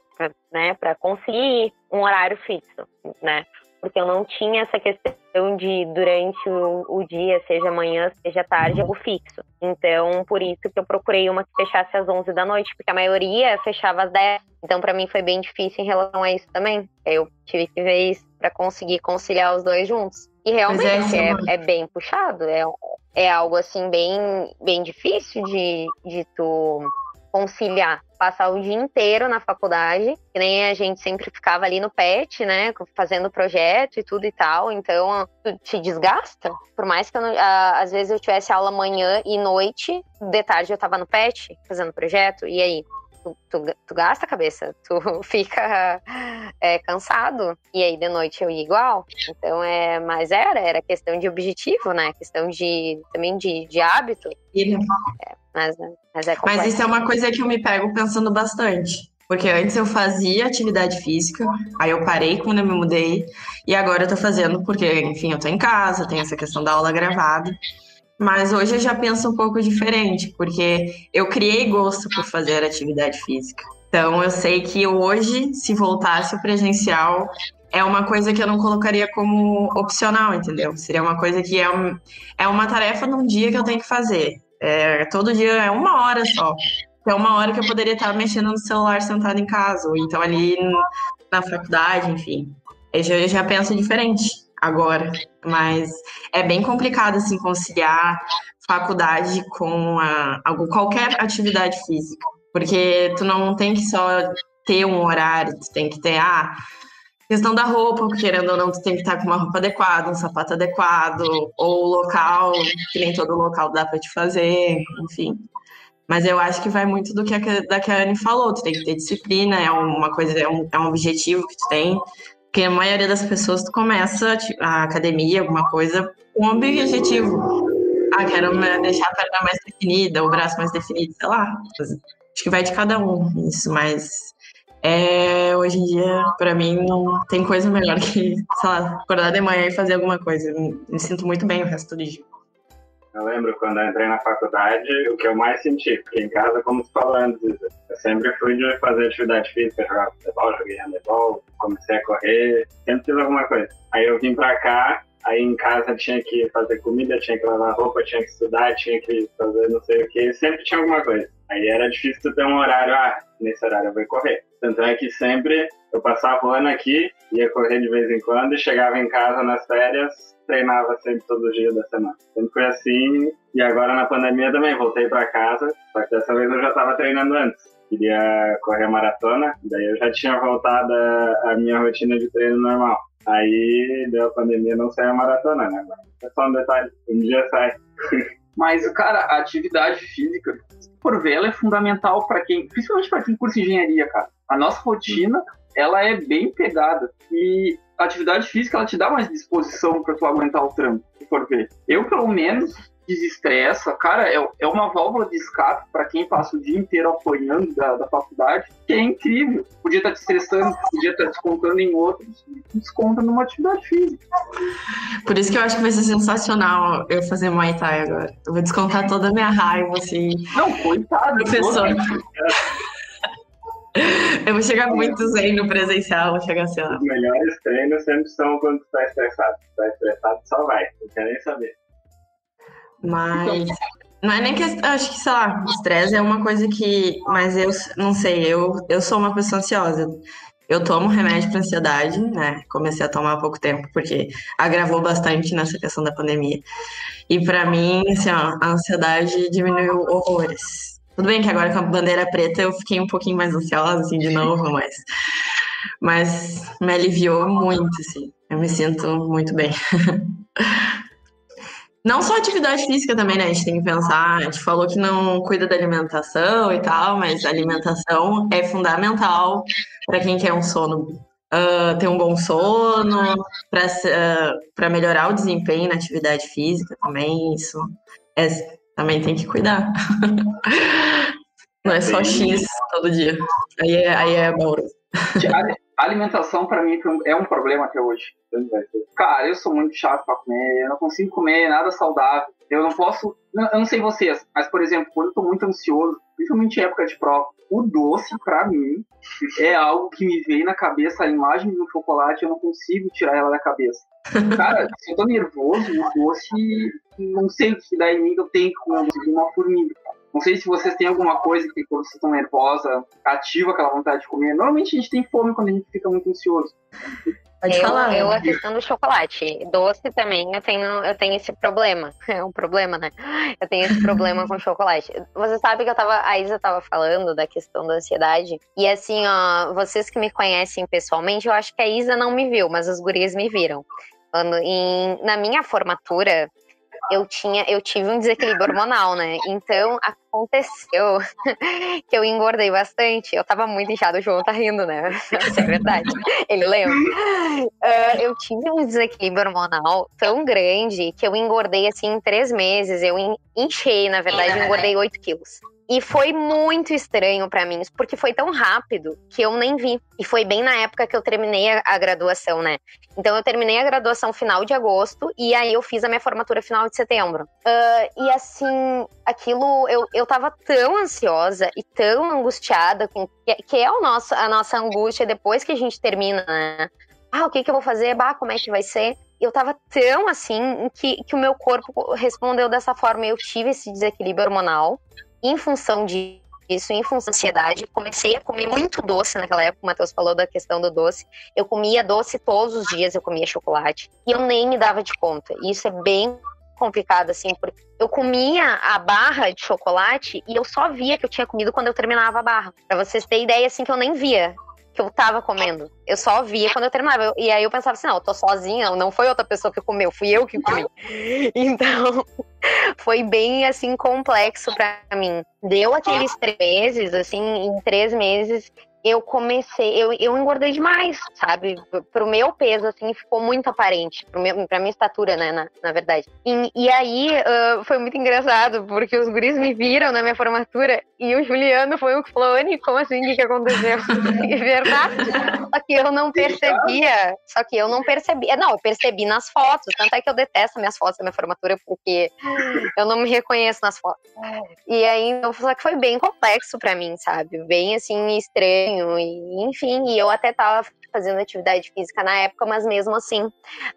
né, para conseguir um horário fixo, né, porque eu não tinha essa questão de durante o dia, seja manhã, seja tarde, algo fixo. Então, por isso que eu procurei uma que fechasse às 11 da noite, porque a maioria fechava às 10, então para mim foi bem difícil em relação a isso também. Eu tive que ver isso para conseguir conciliar os dois juntos. E realmente Pois é, é bem puxado, é algo assim bem difícil de tu conciliar. Passar o dia inteiro na faculdade, que nem a gente sempre ficava ali no PET, né, fazendo projeto e tudo e tal, então tu te desgasta. Por mais que às vezes eu tivesse aula manhã e noite, de tarde eu tava no PET fazendo projeto, e aí? Tu gasta a cabeça, tu fica cansado, e aí de noite eu ia igual. Então mas era questão de objetivo, né? Questão também de hábito. Mas é complexo. Mas isso é uma coisa que eu me pego pensando bastante. Porque antes eu fazia atividade física, aí eu parei quando eu me mudei, e agora eu tô fazendo porque, enfim, eu tô em casa, tem essa questão da aula gravada. Mas hoje eu já penso um pouco diferente, porque eu criei gosto por fazer atividade física. Então eu sei que hoje, se voltasse o presencial, é uma coisa que eu não colocaria como opcional, entendeu? Seria uma coisa que é uma tarefa num dia que eu tenho que fazer. Todo dia é 1 hora só. É 1 hora que eu poderia estar mexendo no celular sentado em casa, ou então ali na faculdade, enfim. Eu já penso diferente agora, mas é bem complicado assim conciliar faculdade com qualquer atividade física, porque tu não tem que só ter um horário, tu tem que ter questão da roupa, querendo ou não, tu tem que estar com uma roupa adequada, um sapato adequado, ou o local, que nem todo local dá pra te fazer, enfim. Mas eu acho que vai muito do que a Anne falou, tu tem que ter disciplina, é uma coisa, é um objetivo que tu tem, porque a maioria das pessoas tu começa a academia, alguma coisa, com um objetivo. Quero deixar a perna mais definida, o braço mais definido, sei lá. Acho que vai de cada um isso, mas hoje em dia, pra mim, não tem coisa melhor que, sei lá, acordar de manhã e fazer alguma coisa. Me sinto muito bem o resto do dia. Eu lembro quando eu entrei na faculdade, o que eu mais senti, porque em casa, como tu falou antes, eu sempre fui de fazer atividade física, jogar futebol, joguei handebol, comecei a correr, sempre fiz alguma coisa. Aí eu vim pra cá, aí em casa tinha que fazer comida, tinha que lavar roupa, tinha que estudar, tinha que fazer não sei o que, sempre tinha alguma coisa. Aí era difícil ter um horário, nesse horário eu vou correr. Tanto é que sempre eu passava o ano aqui, ia correr de vez em quando e chegava em casa nas férias, treinava sempre todos os dias da semana. Sempre foi assim, e agora na pandemia também voltei pra casa, só que dessa vez eu já tava treinando antes. Queria correr maratona, daí eu já tinha voltado a minha rotina de treino normal. Aí deu a pandemia, não saiu a maratona, né? É só um detalhe, um dia sai. Mas, cara, a atividade física, se for ver, ela é fundamental para quem, principalmente para quem cursa engenharia, cara. A nossa rotina, ela é bem pegada. E a atividade física, ela te dá mais disposição para tu aguentar o trampo, se for ver. Eu, pelo menos, desestressa, cara, é uma válvula de escape para quem passa o dia inteiro apanhando da faculdade, que é incrível. Podia estar te estressando, podia estar descontando em outros, desconta numa atividade física. Por isso que eu acho que vai ser sensacional eu fazer Muay Thai agora. Eu vou descontar toda a minha raiva, assim. Não, coitado. Professor. Eu vou chegar muito zen no presencial, vou chegar assim, ó. Os melhores treinos sempre são quando tu tá estressado. Se tu tá estressado, só vai. Não quer nem saber. Mas não é nem que, acho que, sei lá, estresse é uma coisa que, mas eu não sei, eu sou uma pessoa ansiosa. Eu tomo remédio para ansiedade, né? Comecei a tomar há pouco tempo, porque agravou bastante nessa questão da pandemia. E para mim, assim, ó, a ansiedade diminuiu horrores. Tudo bem que agora com a bandeira preta eu fiquei um pouquinho mais ansiosa, assim, de novo, mas me aliviou muito, assim. Eu me sinto muito bem. Não só atividade física também, né? A gente tem que pensar, a gente falou que não cuida da alimentação e tal, mas a alimentação é fundamental para quem quer um sono, ter um bom sono, para melhorar o desempenho na atividade física também, isso também tem que cuidar. Não é só X todo dia. Aí é Bauru. A alimentação, pra mim, é um problema até hoje. Cara, eu sou muito chato pra comer, eu não consigo comer nada saudável. Eu não posso... Eu não sei vocês, mas, por exemplo, quando eu tô muito ansioso, principalmente em época de prova, o doce, pra mim, é algo que me vem na cabeça, a imagem do chocolate, eu não consigo tirar ela da cabeça. Cara, se eu tô nervoso, o doce, não sei o que dá em mim, eu tenho que comer uma formiga. Não sei se vocês têm alguma coisa que, quando vocês estão nervosa, ativa aquela vontade de comer. Normalmente a gente tem fome quando a gente fica muito ansioso. Pode falar. Eu a questão do chocolate. Doce também, eu tenho esse problema. É um problema, né? Eu tenho esse problema com chocolate. Você sabe que a Isa tava falando da questão da ansiedade. E assim, ó, vocês que me conhecem pessoalmente, eu acho que a Isa não me viu, mas os guris me viram. Na minha formatura, eu tive um desequilíbrio hormonal, né? Então, aconteceu que eu engordei bastante. Eu tava muito inchada, o João tá rindo, né? Isso é verdade. Ele lembra. Eu tive um desequilíbrio hormonal tão grande que eu engordei, assim, em 3 meses. Eu inchei, na verdade, eu engordei 8 quilos. E foi muito estranho pra mim, porque foi tão rápido que eu nem vi. E foi bem na época que eu terminei a graduação, né? Então eu terminei a graduação final de agosto e aí eu fiz a minha formatura final de setembro. E assim, aquilo, eu tava tão ansiosa e tão angustiada, que é a nossa angústia depois que a gente termina, né? O que eu vou fazer? Como é que vai ser? Eu tava tão assim que o meu corpo respondeu dessa forma. Eu tive esse desequilíbrio hormonal. Em função disso, em função da ansiedade, comecei a comer muito doce naquela época. O Matheus falou da questão do doce. Eu comia doce todos os dias, eu comia chocolate. E eu nem me dava de conta. E isso é bem complicado, assim, porque eu comia a barra de chocolate e eu só via que eu tinha comido quando eu terminava a barra. Pra vocês terem ideia, assim, que eu nem via que eu tava comendo. Eu só via quando eu terminava. E aí eu pensava assim, não, eu tô sozinha, não foi outra pessoa que comeu, fui eu que comi. Então, foi bem, assim, complexo pra mim. Deu aqueles 3 meses, assim, em 3 meses, eu engordei demais, sabe? Pro meu peso, assim, ficou muito aparente. Pra minha estatura, né, na verdade. E aí, foi muito engraçado, porque os guris me viram na minha formatura e o Juliano foi o que falou, Anny, como assim? O que aconteceu? É verdade. Só que eu não percebia. Não, eu percebi nas fotos. Tanto é que eu detesto minhas fotos da minha formatura, porque eu não me reconheço nas fotos. E aí, só que foi bem complexo pra mim, sabe? Bem, assim, estranho. E, enfim, eu até tava fazendo atividade física na época, mas mesmo assim,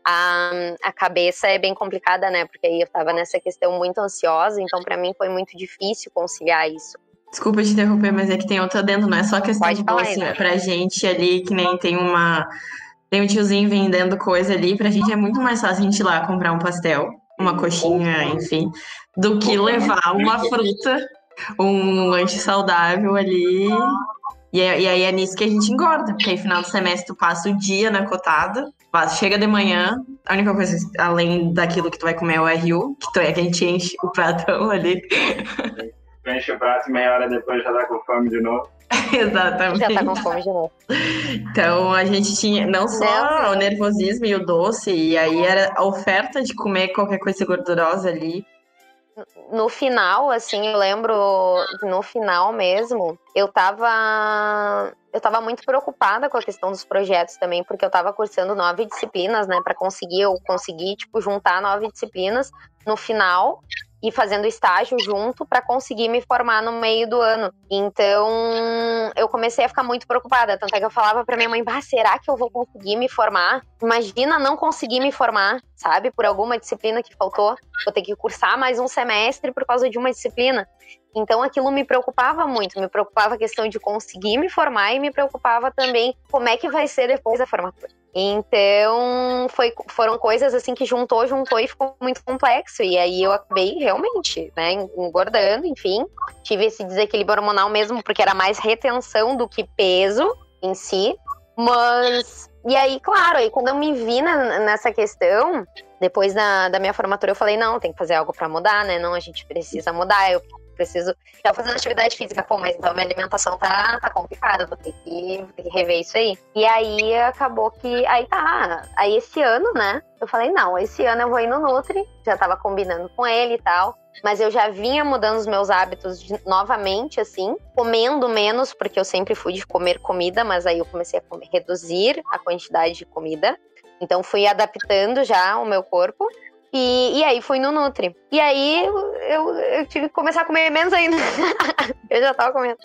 a cabeça é bem complicada, né? Porque aí eu tava nessa questão muito ansiosa, então pra mim foi muito difícil conciliar isso. Desculpa te interromper, mas é que tem outro adendo, não é só questão Pode de falar, doce, né? pra gente ali, que nem tem um tiozinho vendendo coisa ali, pra gente é muito mais fácil a gente ir lá comprar um pastel, uma coxinha, enfim, do que levar uma fruta, um lanche saudável ali. E aí é nisso que a gente engorda, porque aí final do semestre tu passa o dia na cotada, chega de manhã, a única coisa, além daquilo que tu vai comer é o RU, que a gente enche o pratão ali. Enche o prato e meia hora depois já tá com fome de novo. Exatamente. Já tá com fome de novo. Então a gente tinha não só o nervosismo e o doce, e aí era a oferta de comer qualquer coisa gordurosa ali. No final, assim, eu lembro, no final mesmo, eu tava muito preocupada com a questão dos projetos também, porque eu tava cursando 9 disciplinas, né, pra conseguir tipo, juntar 9 disciplinas no final e fazendo estágio junto para conseguir me formar no meio do ano. Então, eu comecei a ficar muito preocupada, tanto é que eu falava pra minha mãe, será que eu vou conseguir me formar? Imagina não conseguir me formar, sabe, por alguma disciplina que faltou. Vou ter que cursar mais um semestre por causa de uma disciplina. Então, aquilo me preocupava muito, me preocupava a questão de conseguir me formar e me preocupava também como é que vai ser depois da formatura. Então, foram coisas assim que juntou e ficou muito complexo. E aí eu acabei realmente, né, engordando, enfim. Tive esse desequilíbrio hormonal mesmo, porque era mais retenção do que peso em si. Mas, e aí, claro, aí quando eu me vi nessa questão, depois da minha formatura, eu falei, não, tem que fazer algo pra mudar, né? Não, a gente precisa mudar, eu preciso estar fazendo atividade física, mas então minha alimentação tá complicada, vou ter que rever isso aí. E aí acabou que, aí esse ano, né, eu falei, não, esse ano eu vou ir no Nutri, já tava combinando com ele e tal, mas eu já vinha mudando os meus hábitos novamente, assim, comendo menos, porque eu sempre fui de comer comida, mas aí eu comecei a reduzir a quantidade de comida, então fui adaptando já o meu corpo. E aí fui no Nutri. E aí eu tive que começar a comer menos ainda. Eu já tava comendo.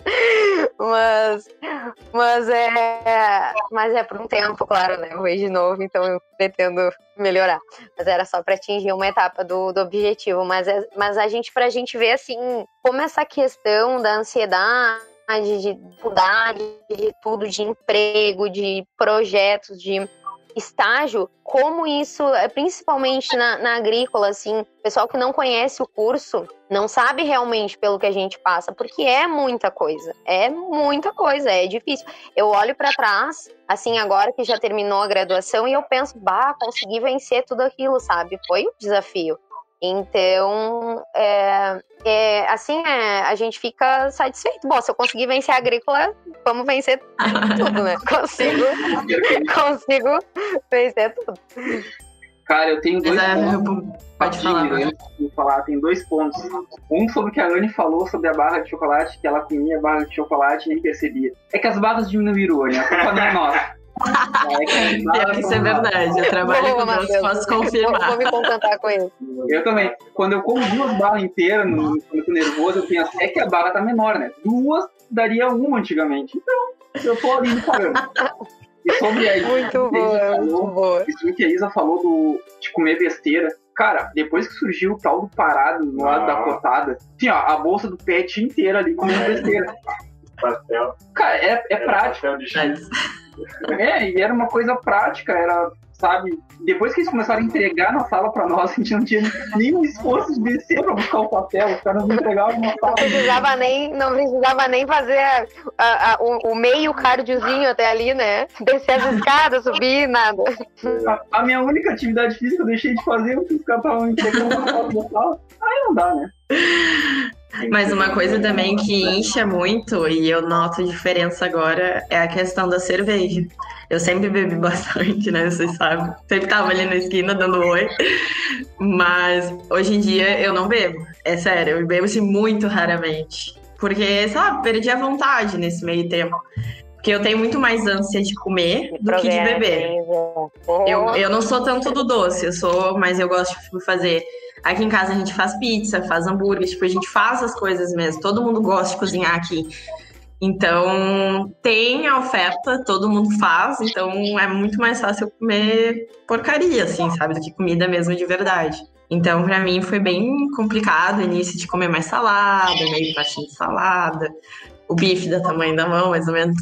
Mas é por um tempo, claro, né? Eu vou ir de novo, então eu pretendo melhorar. Mas era só pra atingir uma etapa do objetivo. Mas pra gente ver, assim, como essa questão da ansiedade, de dificuldade, de tudo, de emprego, de projetos, de estágio, como isso, principalmente na agrícola, assim, pessoal que não conhece o curso, não sabe realmente pelo que a gente passa, porque é muita coisa, é difícil. Eu olho para trás, assim, agora que já terminou a graduação, e eu penso, consegui vencer tudo aquilo, sabe? Foi um desafio. Então, a gente fica satisfeito. Bom, se eu conseguir vencer a agrícola, vamos vencer tudo, né? Consigo vencer tudo. Cara, eu tenho 2 pontos. Pode falar. Vou falar, tem 2 pontos. Um sobre o que a Anne falou sobre a barra de chocolate, que ela comia a barra de chocolate e nem percebia. É que as barras diminuíram, Anne, a culpa não é nossa. Pior que isso é verdade, eu trabalho com doce, posso confirmar. Vou me contentar com isso. Eu também. Quando eu como 2 barras inteiras, quando eu tô nervoso, eu penso, é que a barra tá menor, né? 2 daria 1 antigamente. Então, eu tô ali me parando. E sobre a muito boa. Isso que a Isa falou de comer besteira. Cara, depois que surgiu o tal do parado no lado da cotada, tinha a bolsa do pet inteira ali comendo besteira. Pastel. Cara, é prático. Pastel de X. E era uma coisa prática, era, sabe? Depois que eles começaram a entregar na sala pra nós, a gente não tinha nenhum esforço de descer pra buscar o papel, os caras não entregavam na sala. Não precisava nem fazer o meio cardiozinho até ali, né? Descer as escadas, subir, nada. A minha única atividade física eu deixei de fazer, porque os caras estavam entregando na sala. Aí não dá, né? Mas uma coisa também que incha muito, e eu noto diferença agora, é a questão da cerveja. Eu sempre bebi bastante, né? Vocês sabem. Sempre tava ali na esquina dando oi. Mas hoje em dia eu não bebo. É sério, eu bebo assim muito raramente. Porque, sabe, perdi a vontade nesse meio tempo. Porque eu tenho muito mais ânsia de comer do que de beber. Eu não sou tanto do doce, mas eu gosto de fazer. Aqui em casa a gente faz pizza, faz hambúrguer, tipo, a gente faz as coisas mesmo. Todo mundo gosta de cozinhar aqui. Então, tem a oferta, todo mundo faz, então é muito mais fácil comer porcaria, assim, sabe, do que comida mesmo de verdade. Então, pra mim, foi bem complicado o início de comer mais salada, meio pratinho de salada, o bife da tamanho da mão, mais ou menos.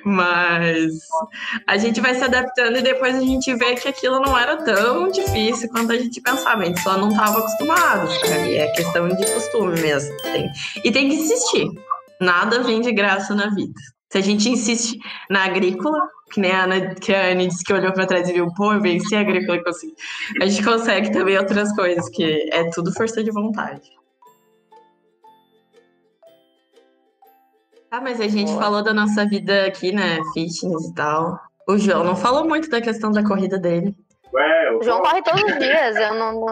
Mas a gente vai se adaptando e depois a gente vê que aquilo não era tão difícil quanto a gente pensava. A gente só não estava acostumado, sabe? É questão de costume mesmo. E tem que insistir. Nada vem de graça na vida. Se a gente insiste na agrícola, que nem a Anne disse que olhou para trás e viu, pô, eu venci a agrícola e consegui. A gente consegue também outras coisas, que é tudo força de vontade. Mas a gente falou da nossa vida aqui, né? Fitness e tal. O João não falou muito da questão da corrida dele. O João corre todos os dias, eu não...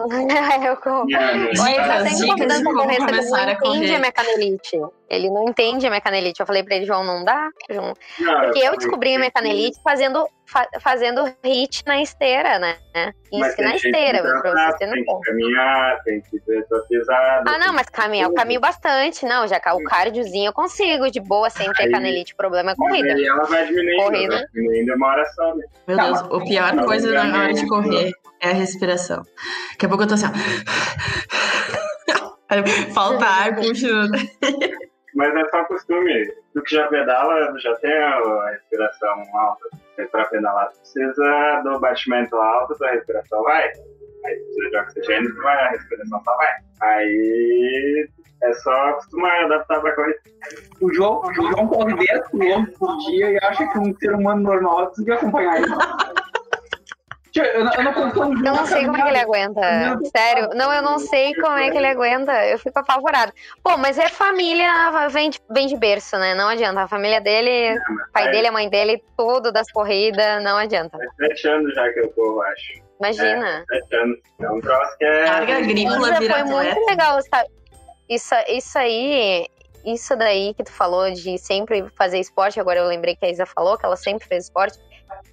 eu corro. Ele tá sempre convidando pra correr, ele não entende a minha canelite. Ele não entende a minha canelite. Eu falei pra ele, João, não dá? João. Porque eu descobri a minha canelite fazendo HIIT na esteira, né? Isso na esteira, pra vocês terem noção. Tem que caminhar, tem que ter tua pisada. Não, mas caminhar, eu caminho bastante. Não, já o cardiozinho eu consigo, de boa, sem ter canelite. O problema é corrida. E ela vai diminuindo uma hora só, né? Meu Deus, a pior coisa na hora de correr é a respiração. Daqui a pouco eu tô assim, falta ar, puxa. Mas é só costume. Tu que já pedala, já tem a respiração alta. Para pedalar, tu precisa do batimento alto, tua respiração vai. Aí tu precisa de oxigênio, tu vai, a respiração só vai. Aí é só acostumar, adaptar pra correr. O João corre 10 km por dia e acha que um ser humano normal consegue acompanhar ele. Eu não sei como é que ele aguenta. Sério. Não, eu não sei como é que ele aguenta. Eu fico apavorada. Pô, mas é família, vem de berço, né? Não adianta. A família dele, o pai dele, a mãe dele, tudo das corridas, não adianta. É 7 anos já que eu corro, acho. Imagina. 7 anos. É um troço que é... Carga agrícola vira foi muito legal, sabe? Isso daí que tu falou de sempre fazer esporte, agora eu lembrei que a Isa falou que ela sempre fez esporte.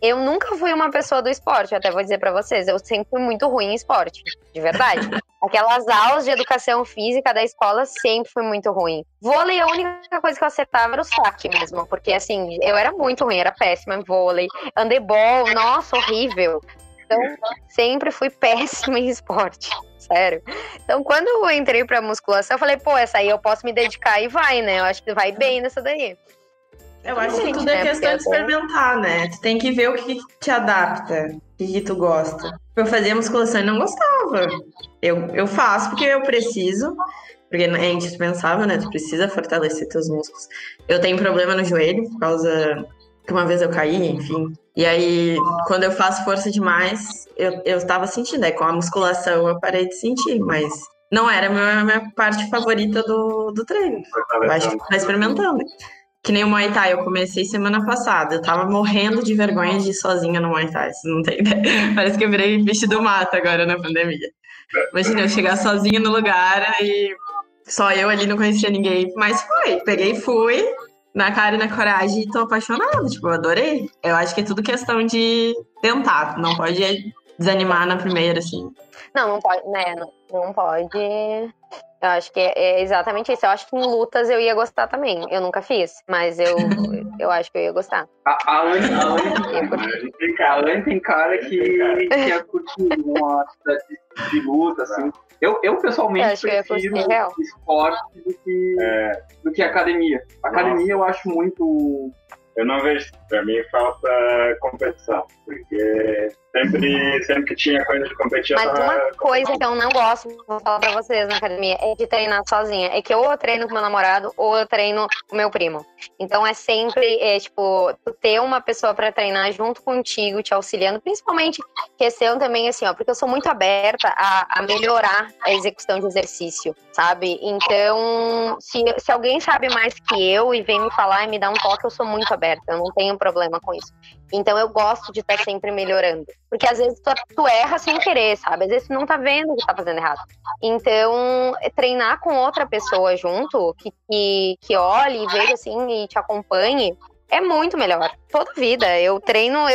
Eu nunca fui uma pessoa do esporte, até vou dizer pra vocês, eu sempre fui muito ruim em esporte, de verdade. Aquelas aulas de educação física da escola sempre foi muito ruim. Vôlei, a única coisa que eu acertava era o saque mesmo, porque assim, eu era muito ruim, era péssima em vôlei. Handebol, nossa, horrível. Então, sempre fui péssima em esporte, sério. Então, quando eu entrei pra musculação, eu falei, pô, essa aí eu posso me dedicar e vai, né? Eu acho que vai bem nessa daí. Eu acho que tudo é questão de experimentar, né? Tu tem que ver o que te adapta, o que tu gosta. Eu fazia musculação e não gostava. Eu faço porque eu preciso, porque é indispensável, né? Tu precisa fortalecer teus músculos. Eu tenho problema no joelho, por causa que uma vez eu caí, enfim. E aí, quando eu faço força demais, eu tava sentindo. Aí com a musculação eu parei de sentir, mas não era a minha parte favorita do treino. Eu acho que tu tá experimentando. Que nem o Muay Thai, eu comecei semana passada. Eu tava morrendo de vergonha de ir sozinha no Muay Thai, você não tem ideia. Parece que eu virei bicho do mato agora na pandemia. Imagina, eu chegar sozinha no lugar e só eu ali não conhecia ninguém. Mas peguei e fui, na cara e na coragem, e tô apaixonada, tipo, eu adorei. Eu acho que é tudo questão de tentar, não pode desanimar na primeira, assim. Não pode, né? Não pode. Eu acho que é exatamente isso. Eu acho que em lutas eu ia gostar também. Eu nunca fiz, mas eu acho que eu ia gostar. A Anne tem cara que ia curtir uma de luta, assim. Eu pessoalmente prefiro esporte do que academia. Academia eu acho muito... Eu não vejo, pra mim falta competição, porque sempre que tinha coisa de competir... Mas uma coisa que eu não gosto, vou falar pra vocês na academia, é de treinar sozinha. É que ou eu treino com meu namorado, ou eu treino com meu primo. Então é sempre, tipo, tu ter uma pessoa pra treinar junto contigo, te auxiliando, principalmente questão também, assim, ó, porque eu sou muito aberta a melhorar a execução de exercício, sabe? Então, se alguém sabe mais que eu e vem me falar e me dar um toque, eu sou muito aberta. Eu não tenho problema com isso. Então eu gosto de estar sempre melhorando. Porque às vezes tu erra sem querer, sabe? Às vezes tu não tá vendo que tá fazendo errado. Então, treinar com outra pessoa junto, que olhe e veja assim e te acompanhe, é muito melhor. Toda vida. Eu treino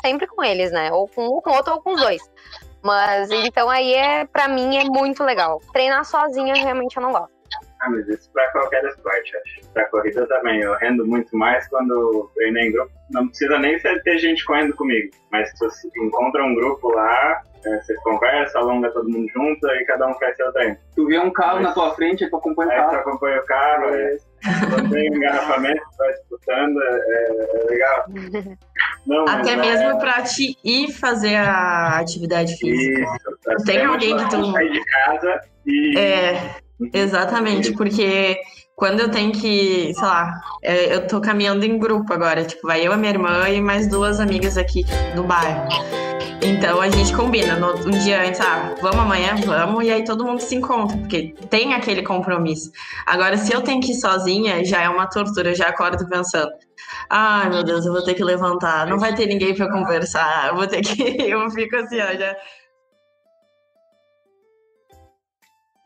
sempre com eles, né? Ou com um, com outro, ou com os dois. Mas então aí pra mim é muito legal. Treinar sozinha realmente eu não gosto. Mas isso pra qualquer esporte, acho. Pra corrida também. Eu rendo muito mais quando treino em grupo. Não precisa nem ter gente correndo comigo. Mas se você encontra um grupo lá, você conversa, alonga todo mundo junto, aí cada um faz seu treino. Tu vê um carro na tua frente, aí tu acompanha o carro. Aí tu acompanha o carro, quando tem engarrafamento, tu vai disputando, é legal. Não, até mesmo pra te ir fazer a atividade física. Isso. Tem alguém que tu... sair de casa e... Exatamente, porque quando eu tenho que, sei lá, eu tô caminhando em grupo agora, tipo, vai eu, a minha irmã e mais 2 amigas aqui do bairro. Então a gente combina um dia antes, vamos amanhã, vamos, e aí todo mundo se encontra, porque tem aquele compromisso. Agora, se eu tenho que ir sozinha, já é uma tortura, eu já acordo pensando, ai meu Deus, eu vou ter que levantar, não vai ter ninguém pra conversar, eu vou ter que, eu fico assim, ó, já...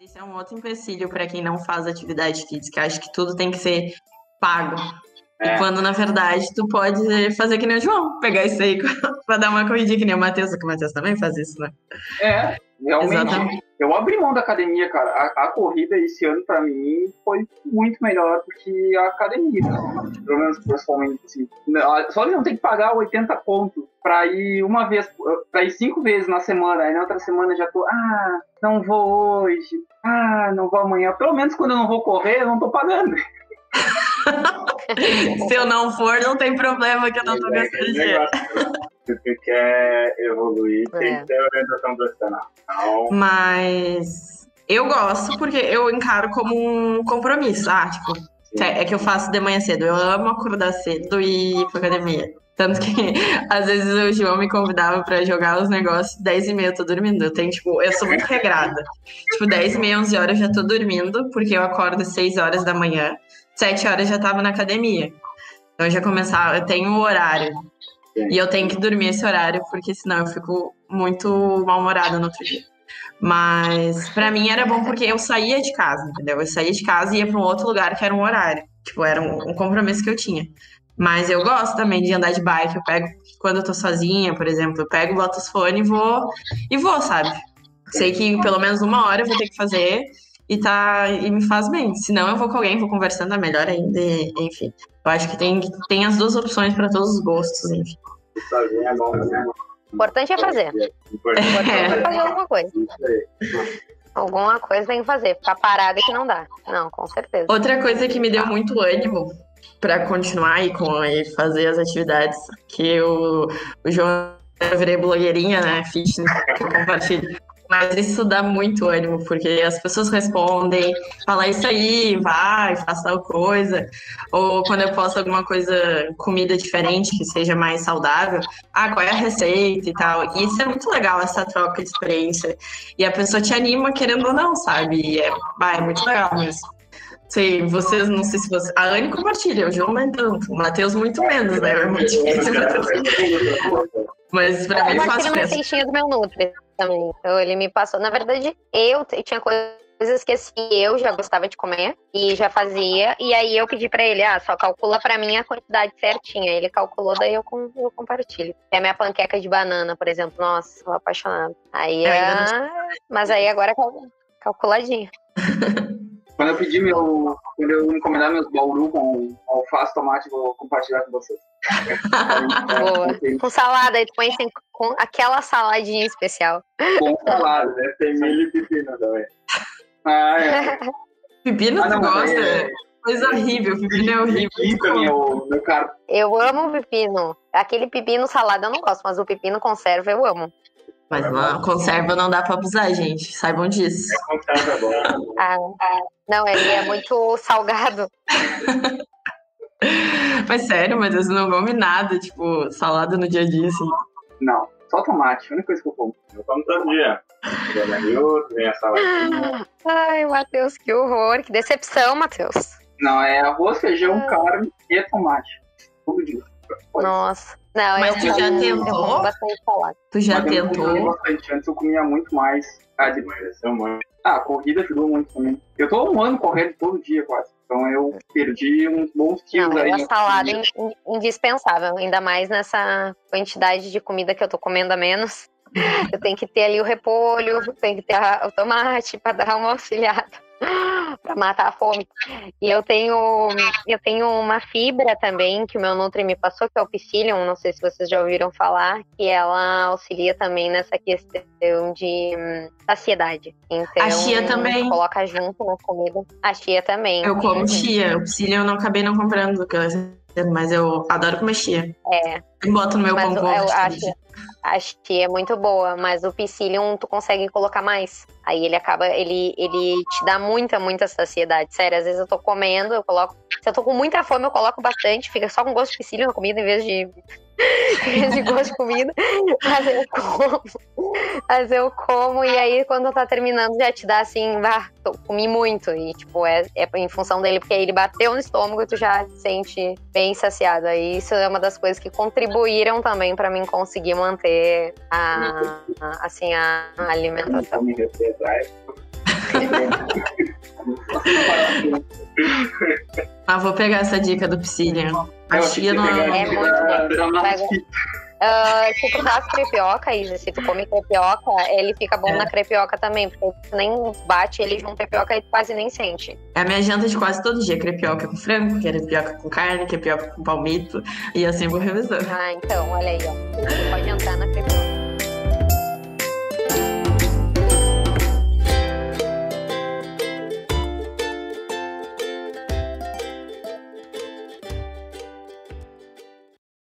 Isso é um outro empecilho para quem não faz atividade física. Acho que tudo tem que ser pago. E quando, na verdade, tu pode fazer que nem o João, pegar isso aí pra dar uma corridinha, que nem o Matheus, que o Matheus também faz isso, né? Realmente. Exatamente. Eu abri mão da academia, cara. A corrida esse ano, pra mim, foi muito melhor do que a academia. Pelo menos, pessoalmente, assim. Só não tem que pagar 80 pontos pra ir uma vez, pra ir 5 vezes na semana. Aí na outra semana já tô, não vou hoje. Não vou amanhã. Pelo menos quando eu não vou correr, eu não tô pagando. Se eu não for, não tem problema que eu não tô gastando dinheiro. Se tu quer evoluir, tem que ter orientação profissional. Então... Mas eu gosto porque eu encaro como um compromisso. É que eu faço de manhã cedo. Eu amo acordar cedo e ir pra academia. Tanto que, às vezes, o João me convidava pra jogar os negócios, 10h30 eu tô dormindo. Eu sou muito regrada. 10h30, 11h eu já tô dormindo, porque eu acordo 6h da manhã. 7h já tava na academia. Então, eu tenho o horário. E eu tenho que dormir esse horário, porque senão eu fico muito mal-humorada no outro dia. Mas, pra mim, era bom porque eu saía de casa, entendeu? Eu saía de casa e ia pra um outro lugar que era um horário. Era um compromisso que eu tinha. Mas eu gosto também de andar de bike. Eu pego, quando eu tô sozinha, por exemplo, eu pego, boto os fones e vou, sabe? Sei que pelo menos 1 hora eu vou ter que fazer e me faz bem. Se não, eu vou com alguém, vou conversando, é melhor ainda, enfim. Eu acho que tem as 2 opções para todos os gostos, enfim. Sozinho é bom, né? O importante é fazer. O importante é fazer alguma coisa. Alguma coisa tem que fazer. Ficar parada que não dá. Não, com certeza. Outra coisa que me deu muito ânimo, pra continuar e fazer as atividades. Que o João, eu virei blogueirinha, né? Fitness, que eu compartilho. Mas isso dá muito ânimo, porque as pessoas respondem, fala isso aí, vai, faça tal coisa. Ou quando eu posto alguma coisa, comida diferente, que seja mais saudável, qual é a receita e tal. E isso é muito legal, essa troca de experiência. E a pessoa te anima, querendo ou não, sabe? E é muito legal mesmo. Sei, vocês, não sei se vocês... A Anne compartilha, o João não é tanto, o Matheus muito menos, né? É muito difícil. Mas pra mim faz uma receitinha do meu Nutri também. Então, ele me passou. Na verdade, eu tinha coisas que assim, eu já gostava de comer e já fazia. E aí eu pedi pra ele, só calcula pra mim a quantidade certinha. Ele calculou, daí eu compartilho. É a minha panqueca de banana, por exemplo. Nossa, tô apaixonada. Aí mas aí agora é calculadinho. Quando eu encomendar meus bauru com alface, tomate, vou compartilhar com vocês. Boa. Com salada, aí tu põe com aquela saladinha especial. Com salada, né? Tem milho e pepino também. Pepino tu gosta? Coisa horrível, pepino é horrível. Meu caro. Eu amo pepino. Aquele pepino salada eu não gosto, mas o pepino conserva eu amo. Mas conserva não dá pra abusar, gente. Saibam disso. Conserva bom. Não, ele é muito salgado. Mas sério, mas eu não come nada, tipo, salada no dia a dia, assim. Não, só tomate, a única coisa que eu como. Eu como todo dia. Vem a saladinha. Ai, Matheus, que horror. Que decepção, Matheus. Não, é arroz, feijão, carne e tomate. Todo dia. Nossa. Não, mas tu já tentou? Eu como bastante salada. Tu já tentou? Bastante. Antes eu comia muito mais. Corrida ajudou muito também. Eu tô um ano correndo todo dia quase. Então eu perdi uns bons quilos aí. A salada é indispensável. Ainda mais nessa quantidade de comida que eu tô comendo a menos. Eu tenho que ter ali o repolho, tenho que ter o tomate para dar uma auxiliada. Para matar a fome. E eu tenho uma fibra também que o meu Nutri me passou, que é o Psyllium, não sei se vocês já ouviram falar, que ela auxilia também nessa questão de saciedade. Então, a chia também. Coloca junto na comida. A chia também. Eu como chia. O Psyllium eu não acabei não comprando, mas eu adoro comer chia. Eu boto no meu pão com a chia é muito boa, mas o Psyllium tu consegue colocar mais. Aí ele te dá muita saciedade. Sério, às vezes eu tô comendo, eu coloco... Se eu tô com muita fome, eu coloco bastante. Fica só com gosto de Psyllium na comida, em vez de gosto de comida. Mas eu como, e aí quando tá terminando já te dá assim, comi muito. E tipo, é em função dele, porque aí ele bateu no estômago e tu já se sente bem saciado. Aí isso é uma das coisas que contribuíram também pra mim conseguir manter a alimentação. Vou pegar essa dica do Psyllium. A chia não é muito bom. Se tu faz crepioca, Isa, se tu come crepioca, ele fica bom na crepioca também, porque tu nem bate ele junto crepioca e tu quase nem sente. É a minha janta de quase todo dia, crepioca com frango, crepioca com carne, crepioca com palmito, e assim vou revezando. Então, olha aí, ó. Você pode entrar na crepioca.